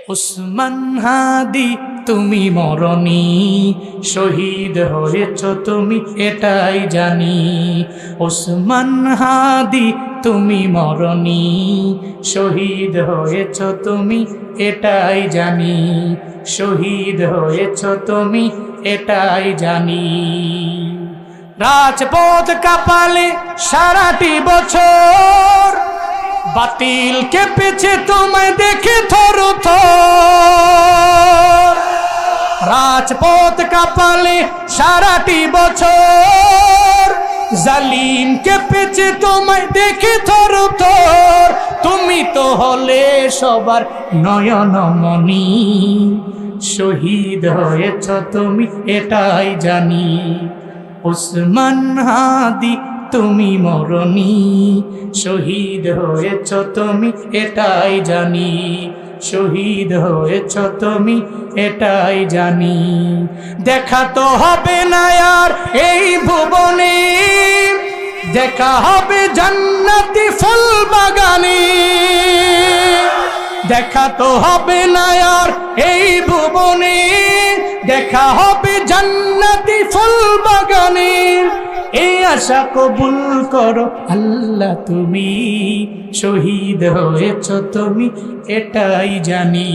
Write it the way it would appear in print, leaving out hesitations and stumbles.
উসমান হাদি তুমি মরণি, শহীদ হয়েছ তুমি এটাই জানি। উসমান হাদি তুমি মরণি, শহীদ হয়েছ তুমি এটাই জানি। শহীদ হয়েছ তুমি এটাই জানি। রাজপথ কাঁপালে সারাটি বছর, বাতিল কেঁপেছে তোমায় দেখে থরথর। রাজপথ কাঁপালে সারাটি বছর, জালিম কেঁপেছে তোমায় দেখে থরথর। তুমি তো হলে সবার নয়নমণি, শহীদ হয়েছ তুমি এটাই জানি। উসমান হাদি তুমি মরণি, শহীদ হয়েছ তুমি এটাই জানি। শহীদ হয়েছ তুমি এটাই জানি। দেখা তো হবে না আর এই ভুবনে, দেখা হবে জান্নাতি ফুল বাগানে। দেখা তো হবে না আর এই ভুবনে, দেখা হবে জান্নাতি ফুল বাগানে। এই আশা কবুল করো আল্লাহ তুমি, শহীদ হয়েছ তুমি এটাই জানি।